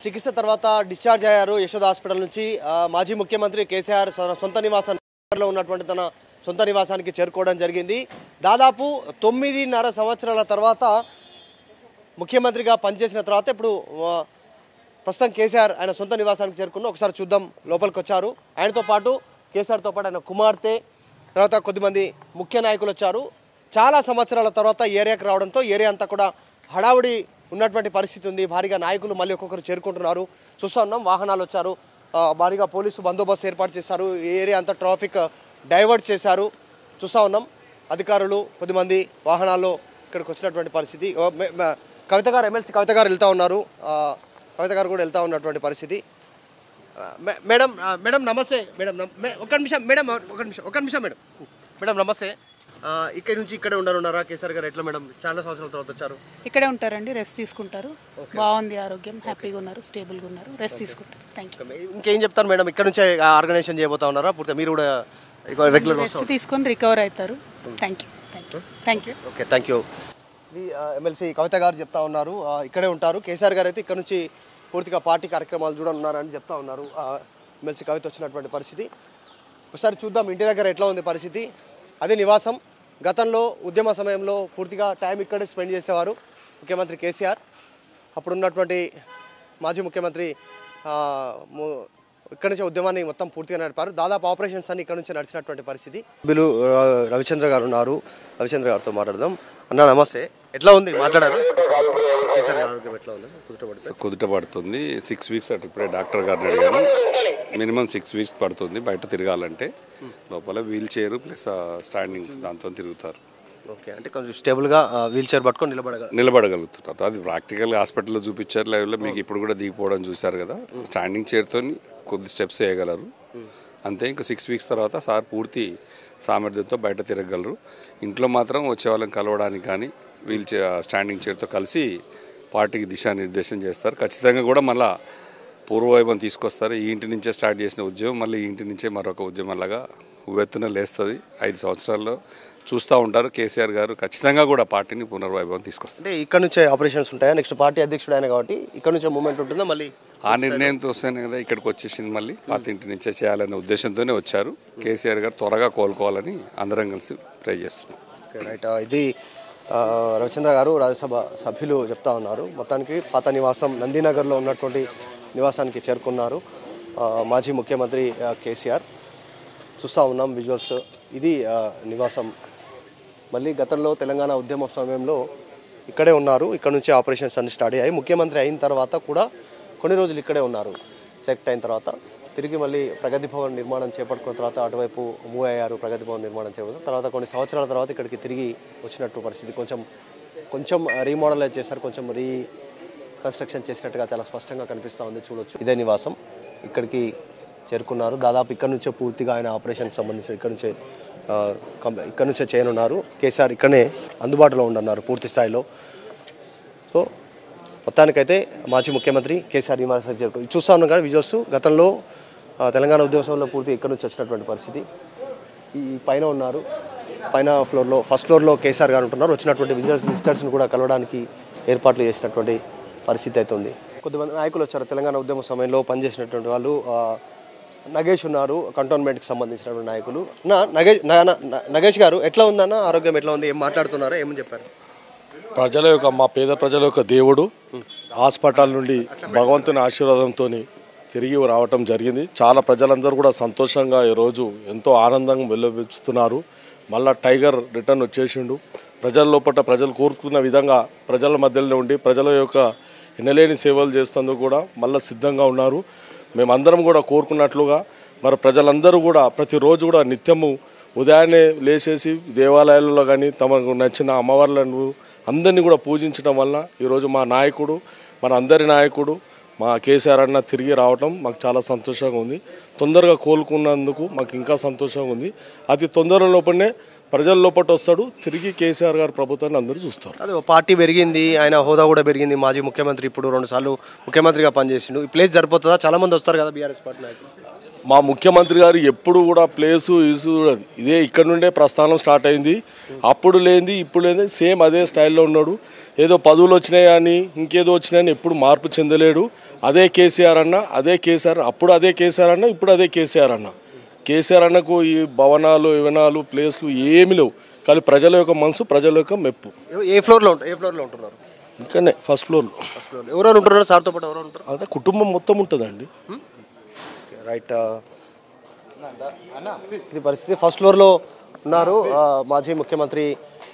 చికిత్స తర్వాత డిశ్చార్జ్ అయ్యారు యశోద హాస్పిటల్ నుంచి. మాజీ ముఖ్యమంత్రి కేసీఆర్ సొంత నివాసంలో ఉన్నటువంటి తన సొంత నివాసానికి చేరుకోవడం జరిగింది. దాదాపు 9.5 సంవత్సరాల తర్వాత ముఖ్యమంత్రిగా పనిచేసిన తర్వాత ఇప్పుడు ప్రస్తుతం కేసీఆర్ ఆయన సొంత నివాసానికి చేరుకున్న ఒకసారి చూద్దాం. లోపలికి వచ్చారు. ఆయనతో పాటు కేసీఆర్తో పాటు ఆయన కుమార్తె తర్వాత కొద్దిమంది ముఖ్య నాయకులు వచ్చారు. చాలా సంవత్సరాల తర్వాత ఏరియాకి రావడంతో ఏరియా అంతా కూడా హడావుడి ఉన్నటువంటి పరిస్థితి ఉంది. భారీగా నాయకులు మళ్ళీ ఒక్కొక్కరు చేరుకుంటున్నారు. చూస్తూ ఉన్నాం. వాహనాలు వచ్చారు, భారీగా పోలీసు బందోబస్తు ఏర్పాటు చేశారు. ఏరియా అంతా ట్రాఫిక్ డైవర్ట్ చేశారు. చూస్తూ ఉన్నాం. అధికారులు కొద్దిమంది వాహనాల్లో ఇక్కడికి వచ్చినటువంటి పరిస్థితి. కవిత గారు, ఎమ్మెల్సీ కవిత గారు వెళ్తూ ఉన్నారు. కవిత గారు కూడా వెళ్తూ ఉన్నటువంటి పరిస్థితి. మేడం మేడం నమస్తే. మేడం ఒక నిమిషం మేడం, ఒక నిమిషం మేడం. మేడం నమస్తే. ఇక్కడ నుంచి ఇక్కడే ఉన్నారా కేసీఆర్ గారు? ఎట్లా మేడం, చాలా సంవత్సరాల తర్వాత వచ్చారు? ఇక్కడే ఉంటారండి, రెస్ట్ తీసుకుంటారు. బాగుంది, ఆరోగ్యం, హ్యాపీగా ఉన్నారు, స్టేబుల్గా ఉన్నారు, రెస్ట్ తీసుకుంటారు. Thank you. ఇంకేం చెప్తారు మేడం? ఇక్కడ నుంచే ఆర్గనైజేషన్ చేయబోతా ఉన్నారా? పూర్తిగా మీరు కూడా రెగ్యులర్ రెస్ట్ తీసుకొని రికవర్ అవుతారు. Thank you, thank you, thank you. Okay, thank you. MLC Kavitha garu చెప్తా ఉన్నారు ఇక్కడే ఉంటారు. కేసీఆర్ గారు అయితే ఇక్కడ నుంచి పూర్తిగా పార్టీ కార్యక్రమాలు చూడనున్నారని చెప్తా ఉన్నారు. ఎమ్మెల్సీ కవిత వచ్చినటువంటి పరిస్థితి ఒకసారి చూద్దాం. ఇంటి దగ్గర ఎట్లా ఉంది పరిస్థితి? అదే నివాసం. గతంలో ఉద్యమ సమయంలో పూర్తిగా టైం ఇక్కడే స్పెండ్ చేసేవారు ముఖ్యమంత్రి కేసీఆర్. అప్పుడున్నటువంటి మాజీ ముఖ్యమంత్రి ఇక్కడ నుంచి ఉద్యమాన్ని మొత్తం పూర్తిగా నడిపారు. దాదాపు ఆపరేషన్స్ అన్ని ఇక్కడ నుంచి నడిచినటువంటి పరిస్థితి. బిలు రవిచంద్ర గారు ఉన్నారు. రవిచంద్ర గారితో మాట్లాడదాం. అన్న నమస్తే. ఎట్లా ఉంది? మాట్లాడారు. కేసీఆర్ గారి ఆరోగ్యం ఎట్లా ఉంది? కుదుట పడుతుంది. 6 వీక్స్ అటు ఇప్పుడే డాక్టర్ గారిని అడిగాను. మినిమం 6 వీక్స్ పడుతుంది బయట తిరగాలంటే. లోపల వీల్ చైర్ ప్లస్ స్టాండింగ్ దాంతో తిరుగుతారు. ఓకే, అంటే కొంచెం స్టేబుల్గా వీల్ చైర్ పట్టుకొని నిలబడగలుగుతున్నారు. అది ప్రాక్టికల్గా హాస్పిటల్లో చూపించారు. లైవ్లో మీకు ఇప్పుడు కూడా దిగిపోవడం చూశారు కదా. స్టాండింగ్ చైర్తో కొద్ది స్టెప్స్ వేయగలరు అంతే. ఇంకా 6 వీక్స్ తర్వాత సార్ పూర్తి సామర్థ్యంతో బయట తిరగలరు. ఇంట్లో మాత్రం వచ్చే వాళ్ళని కలవడానికి కానీ వీల్ చైర్ స్టాండింగ్ చైర్తో కలిసి పార్టీకి దిశానిర్దేశం చేస్తారు. ఖచ్చితంగా కూడా మళ్ళీ పూర్వవైభవం తీసుకొస్తారు. ఈ ఇంటి నుంచే స్టార్ట్ చేసిన ఉద్యమం మళ్ళీ ఈ ఇంటి నుంచే మరొక ఉద్యమంలాగా ఉవ్వెత్తున లేస్తుంది. 5 సంవత్సరాల్లో చూస్తూ ఉంటారు. కేసీఆర్ గారు ఖచ్చితంగా కూడా పార్టీని పునర్వైభవం తీసుకొస్తారు. అంటే ఇక్కడ నుంచే ఆపరేషన్స్ ఉంటాయా? నెక్స్ట్ పార్టీ అధ్యక్షుడు ఆయన కాబట్టి ఇక్కడ నుంచే మూమెంట్ ఉంటుందా? మళ్ళీ ఆ నిర్ణయంతో వస్తేనే కదా ఇక్కడికి వచ్చేసింది. మళ్ళీ పాత ఇంటి నుంచే చేయాలనే ఉద్దేశంతోనే వచ్చారు. కేసీఆర్ గారు త్వరగా కోలుకోవాలని అందరం కలిసి ట్రై చేస్తున్నాం. రైట్. ఇది రవిచంద్ర గారు రాజ్యసభ సభ్యులు చెప్తా ఉన్నారు. మొత్తానికి పాత నివాసం నందినగర్లో ఉన్నటువంటి నివాసానికి చేరుకున్నారు మాజీ ముఖ్యమంత్రి కేసీఆర్. చూస్తూ ఉన్నాం విజువల్స్. ఇది నివాసం. మళ్ళీ గతంలో తెలంగాణ ఉద్యమ సమయంలో ఇక్కడే ఉన్నారు. ఇక్కడ నుంచి ఆపరేషన్స్ అన్ని స్టార్ట్ అయ్యాయి. ముఖ్యమంత్రి అయిన తర్వాత కూడా కొన్ని రోజులు ఇక్కడే ఉన్నారు. చెక్ అయిన తర్వాత తిరిగి మళ్ళీ ప్రగతి భవన్ నిర్మాణం చేపట్టుకున్న తర్వాత అటువైపు మూవ్ అయ్యారు. ప్రగతి భవన్ నిర్మాణం చేపట్టిన తర్వాత కొన్ని సంవత్సరాల తర్వాత ఇక్కడికి తిరిగి వచ్చినట్టు పరిస్థితి. కొంచెం రీమోడలైజ్ చేశారు, కొంచెం రీకన్స్ట్రక్షన్ చేసినట్టుగా చాలా స్పష్టంగా కనిపిస్తూ ఉంది. చూడొచ్చు. ఇదే నివాసం. ఇక్కడికి చేరుకున్నారు. దాదాపు ఇక్కడ నుంచే పూర్తిగా ఆయన ఆపరేషన్కి సంబంధించిన ఇక్కడ నుంచే చేయనున్నారు. కేసీఆర్ ఇక్కడనే అందుబాటులో ఉండన్నారు పూర్తి స్థాయిలో. సో మొత్తానికైతే మాజీ ముఖ్యమంత్రి కేసీఆర్ నివాసానికి చేరుకున్నారు. చూస్తూ ఉన్నాం కానీ విజువల్స్. గతంలో తెలంగాణ ఉద్యమంలో పూర్తి ఇక్కడ నుంచి వచ్చినటువంటి పరిస్థితి. ఈ పైన ఉన్నారు. పైన ఫ్లోర్లో ఫస్ట్ ఫ్లోర్లో కేసీఆర్ గారు ఉంటున్నారు. వచ్చినటువంటి విజిటర్స్ని కూడా కలవడానికి ఏర్పాట్లు చేసినటువంటి పరిస్థితి అయితే ఉంది. కొద్దిమంది నాయకులు వచ్చారు. తెలంగాణ ఉద్యమ సమయంలో పనిచేసినటువంటి వాళ్ళు. నగేష్ ఉన్నారు, కంటోన్మెంట్కి సంబంధించినటువంటి నాయకులు. నగేష్ గారు ఎట్లా ఉందన్న? ఆరోగ్యం ఎట్లా ఉంది? ఏం మాట్లాడుతున్నారో ఏమని చెప్పారు? మా పేద ప్రజల యొక్క దేవుడు హాస్పిటల్ నుండి భగవంతుని ఆశీర్వాదంతో తిరిగి రావటం జరిగింది. చాలా ప్రజలందరూ కూడా సంతోషంగా ఈరోజు ఎంతో ఆనందంగా వెలువెచ్చుతున్నారు. మళ్ళా టైగర్ రిటర్న్ వచ్చేసిండు. ప్రజల లోపల ప్రజలు కోరుకున్న విధంగా ప్రజల మధ్యలో ఉండి ప్రజల యొక్క ఎనలేని సేవలు చేస్తేందుకు కూడా మళ్ళీ సిద్ధంగా ఉన్నారు. మేమందరం కూడా కోరుకున్నట్లుగా మరి ప్రజలందరూ కూడా ప్రతిరోజు కూడా నిత్యము ఉదయాన్నే లేచేసి దేవాలయాలలో కానీ తమకు నచ్చిన అమ్మవార్లను అందరినీ కూడా పూజించడం వల్ల ఈరోజు మా నాయకుడు, మన అందరి నాయకుడు మా కేసీఆర్ అన్న తిరిగి రావటం మాకు చాలా సంతోషంగా ఉంది. తొందరగా కోలుకున్నందుకు మాకు ఇంకా సంతోషంగా ఉంది. అతి తొందర లోపలనే ప్రజల లోపల వస్తాడు. తిరిగి కేసీఆర్ గారు ప్రభుత్వాన్ని అందరూ చూస్తారు. అదే పార్టీ పెరిగింది, ఆయన హోదా కూడా పెరిగింది. మాజీ ముఖ్యమంత్రి ఇప్పుడు 2 సార్లు ముఖ్యమంత్రిగా పనిచేసిండు. ఈ ప్లేస్ సరిపోతుందా? చాలామంది వస్తారు కదా బీఆర్ఎస్ పార్టీ నాయకులు. మా ముఖ్యమంత్రి గారు ఎప్పుడు కూడా ప్లేసు ఇసు ఇదే ఇక్కడ నుండే ప్రస్థానం స్టార్ట్ అయింది. అప్పుడు లేనిది ఇప్పుడు లేనిది సేమ్ అదే స్టైల్లో ఉన్నాడు. ఏదో పదవులు వచ్చినాయి అని ఇంకేదో వచ్చినాయని ఎప్పుడు మార్పు చెందలేడు. అదే కేసీఆర్ అన్న, అదే కేసీఆర్, అప్పుడు అదే కేసీఆర్ అన్న, ఇప్పుడు అదే కేసీఆర్ అన్న. కేసీఆర్ అన్నకు ఈ భవనాలు వివనాలు ప్లేస్లు ఏమి లేవు, కానీ ప్రజల యొక్క మనసు, ప్రజల యొక్క మెప్పు. ఏ ఫ్లోర్లో ఉంటున్నారు? ఇక్కడనే ఫస్ట్ ఫ్లోర్లో. ఎవరెవరు ఉంటున్నారు సార్తో పాటు? ఎవరు ఉంటారు? అదే కుటుంబం మొత్తం ఉంటుందండి. రైట్. ఇది పరిస్థితి. ఫస్ట్ ఫ్లోర్లో ఉన్నారు మాజీ ముఖ్యమంత్రి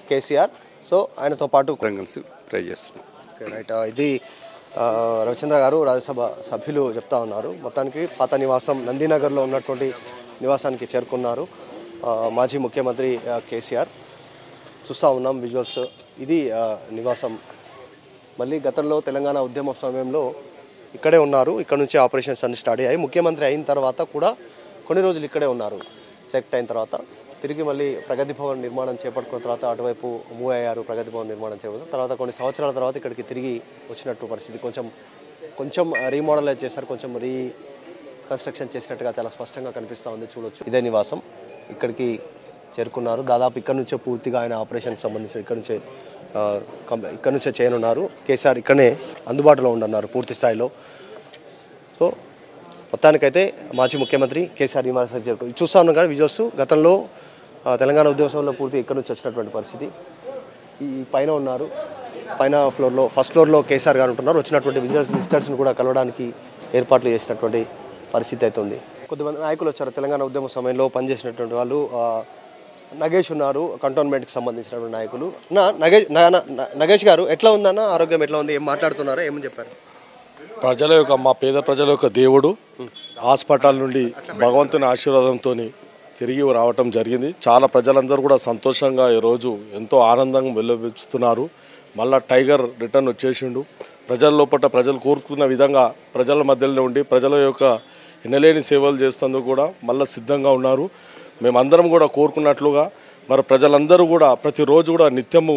కేసీఆర్. సో ఆయనతో పాటు కలిసి ట్రై చేస్తున్నాం. రైట్. ఇది రవిచంద్ర గారు రాజ్యసభ సభ్యులు చెప్తా ఉన్నారు. మొత్తానికి పాత నివాసం నందినగర్లో ఉన్నటువంటి నివాసానికి చేరుకున్నారు మాజీ ముఖ్యమంత్రి కేసీఆర్. చూస్తూ ఉన్నాం విజువల్స్. ఇది నివాసం. మళ్ళీ గతంలో తెలంగాణ ఉద్యమ సమయంలో ఇక్కడే ఉన్నారు. ఇక్కడ నుంచి ఆపరేషన్స్ అన్ని స్టార్ట్ అయ్యాయి. ముఖ్యమంత్రి అయిన తర్వాత కూడా కొన్ని రోజులు ఇక్కడే ఉన్నారు. చెక్ అయిన తర్వాత తిరిగి మళ్ళీ ప్రగతి భవన్ నిర్మాణం చేపట్టుకున్న తర్వాత అటువైపు మూవ్ అయ్యారు. ప్రగతి భవన్ నిర్మాణం చేపట్టిన తర్వాత కొన్ని సంవత్సరాల తర్వాత ఇక్కడికి తిరిగి వచ్చినట్టు పరిస్థితి. కొంచెం రీమోడలైజ్ చేశారు, కొంచెం రీకన్స్ట్రక్షన్ చేసినట్టుగా చాలా స్పష్టంగా కనిపిస్తూ ఉంది. చూడొచ్చు. ఇదే నివాసం. ఇక్కడికి చేరుకున్నారు. దాదాపు ఇక్కడ నుంచే పూర్తిగా ఆయన ఆపరేషన్కి సంబంధించిన ఇక్కడ నుంచే చేయనున్నారు. కేసీఆర్ ఇక్కడనే అందుబాటులో ఉండన్నారు పూర్తి స్థాయిలో. సో మొత్తానికైతే మాజీ ముఖ్యమంత్రి కేసీఆర్ నివాసానికి చేరుకున్నారు. చూస్తా ఉన్నాం కానీ విజువల్స్. గతంలో తెలంగాణ ఉద్యమంలో పూర్తి ఇక్కడ నుంచి వచ్చినటువంటి పరిస్థితి. ఈ పైన ఉన్నారు. పైన ఫ్లోర్లో ఫస్ట్ ఫ్లోర్లో కేసీఆర్ గారు ఉంటున్నారు. వచ్చినటువంటి విజిటర్స్ని కూడా కలవడానికి ఏర్పాట్లు చేసినటువంటి పరిస్థితి అయితే ఉంది. కొద్దిమంది నాయకులు వచ్చారు. తెలంగాణ ఉద్యమ సమయంలో పనిచేసినటువంటి వాళ్ళు. నగేష్ ఉన్నారు, కంటోన్మెంట్కి సంబంధించినటువంటి నాయకులు. నగేష్ గారు ఎట్లా ఉందన్న? ఆరోగ్యం ఎట్లా ఉంది? ఏం మాట్లాడుతున్నారో ఏమని చెప్పారు? మా పేద ప్రజల యొక్క దేవుడు హాస్పిటల్ నుండి భగవంతుని ఆశీర్వాదంతో తిరిగి రావటం జరిగింది. చాలా ప్రజలందరూ కూడా సంతోషంగా ఈరోజు ఎంతో ఆనందంగా వెలువెచ్చుతున్నారు. మళ్ళా టైగర్ రిటర్న్ వచ్చేసిండు. ప్రజల లోపల ప్రజలు కోరుకున్న విధంగా ప్రజల మధ్యలో ఉండి ప్రజల యొక్క ఎనలేని సేవలు చేస్తేందుకు కూడా మళ్ళీ సిద్ధంగా ఉన్నారు. మేమందరం కూడా కోరుకున్నట్లుగా మరి ప్రజలందరూ కూడా ప్రతిరోజు కూడా నిత్యము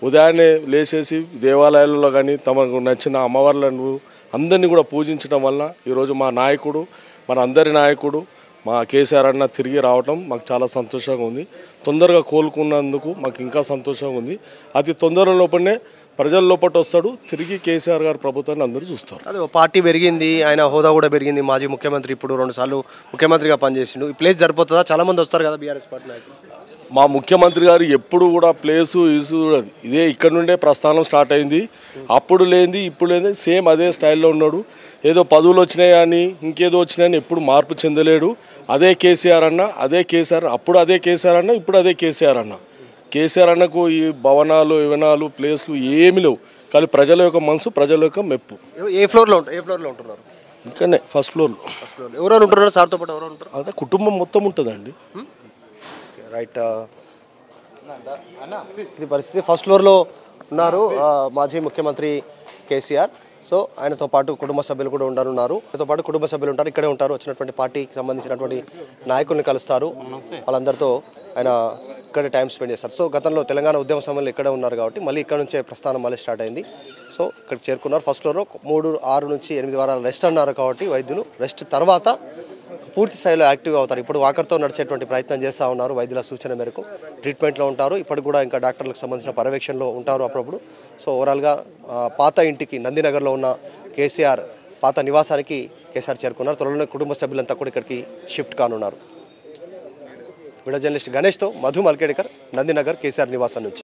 ఉదయాన్నే లేచేసి దేవాలయాలలో కానీ తమకు నచ్చిన అమ్మవార్లను అందరినీ కూడా పూజించడం వల్ల ఈరోజు మా నాయకుడు, మన అందరి నాయకుడు మా కేసీఆర్ అన్న తిరిగి రావటం మాకు చాలా సంతోషంగా ఉంది. తొందరగా కోలుకున్నందుకు మాకు ఇంకా సంతోషంగా ఉంది. అతి తొందర లోపలనే ప్రజల లోపల వస్తాడు. తిరిగి కేసీఆర్ గారు ప్రభుత్వాన్ని అందరూ చూస్తారు. అదే పార్టీ పెరిగింది, ఆయన హోదా కూడా పెరిగింది. మాజీ ముఖ్యమంత్రి ఇప్పుడు 2 సార్లు ముఖ్యమంత్రిగా పనిచేసిండు. ఈ ప్లేస్ సరిపోతుందా? చాలామంది వస్తారు కదా బీఆర్ఎస్ పార్టీ నాయకులు. మా ముఖ్యమంత్రి గారు ఎప్పుడు కూడా ప్లేసు ఇసు ఇదే ఇక్కడ నుండే ప్రస్థానం స్టార్ట్ అయింది. అప్పుడు లేనిది ఇప్పుడు లేనిది సేమ్ అదే స్టైల్లో ఉన్నాడు. ఏదో పదవులు వచ్చినాయి అని ఇంకేదో వచ్చినాయని ఎప్పుడు మార్పు చెందలేడు. అదే కేసీఆర్ అన్న, అదే కేసీఆర్, అప్పుడు అదే కేసీఆర్ అన్న, ఇప్పుడు అదే కేసీఆర్ అన్న. కేసీఆర్ అన్నకు ఈ భవనాలు వివనాలు ప్లేస్లు ఏమి లేవు, కానీ ప్రజల యొక్క మనసు, ప్రజల యొక్క మెప్పు. ఏ ఫ్లోర్లో ఉంటున్నారు? ఇక్కడనే ఫస్ట్ ఫ్లోర్లో. ఎవరెవరు ఉంటున్నారు సార్తో పాటు? ఎవరు ఉంటారు? అదే కుటుంబం మొత్తం ఉంటుందండి. రైట్. ఇది పరిస్థితి. ఫస్ట్ ఫ్లోర్లో ఉన్నారు మాజీ ముఖ్యమంత్రి కేసీఆర్. సో ఆయనతో పాటు కుటుంబ సభ్యులు కూడా ఉండనున్నారు. ఆయనతో పాటు కుటుంబ సభ్యులు ఉంటారు, ఇక్కడే ఉంటారు. వచ్చినటువంటి పార్టీకి సంబంధించినటువంటి నాయకుల్ని కలుస్తారు. వాళ్ళందరితో ఆయన ఇక్కడే టైం స్పెండ్ చేస్తారు. సో గతంలో తెలంగాణ ఉద్యమ సమయంలో ఇక్కడే ఉన్నారు కాబట్టి మళ్ళీ ఇక్కడ నుంచే ప్రస్థానం మళ్ళీ స్టార్ట్ అయింది. సో ఇక్కడికి చేరుకున్నారు. ఫస్ట్ ఫ్లోర్లో 6 నుంచి 8 వారాలు రెస్ట్ అన్నారు కాబట్టి వైద్యులు రెస్ట్ తర్వాత పూర్తి స్థాయిలో యాక్టివ్గా అవుతారు. ఇప్పుడు వాకర్తో నడిచేటువంటి ప్రయత్నం చేస్తూ ఉన్నారు. వైద్యుల సూచన మేరకు ట్రీట్మెంట్లో ఉంటారు. ఇప్పటికి కూడా ఇంకా డాక్టర్లకు సంబంధించిన పర్యవేక్షణలో ఉంటారు అప్పుడప్పుడు. సో ఓవరాల్గా పాత ఇంటికి నందినగర్లో ఉన్న కేసీఆర్ పాత నివాసానికి కేసీఆర్ చేరుకున్నారు. త్వరలోనే కుటుంబ సభ్యులంతా కూడా ఇక్కడికి షిఫ్ట్ కానున్నారు. వీడియో జర్నలిస్ట్ గణేష్తో మధు మల్కేడికర్, నందినగర్ కేసీఆర్ నివాసం నుంచి.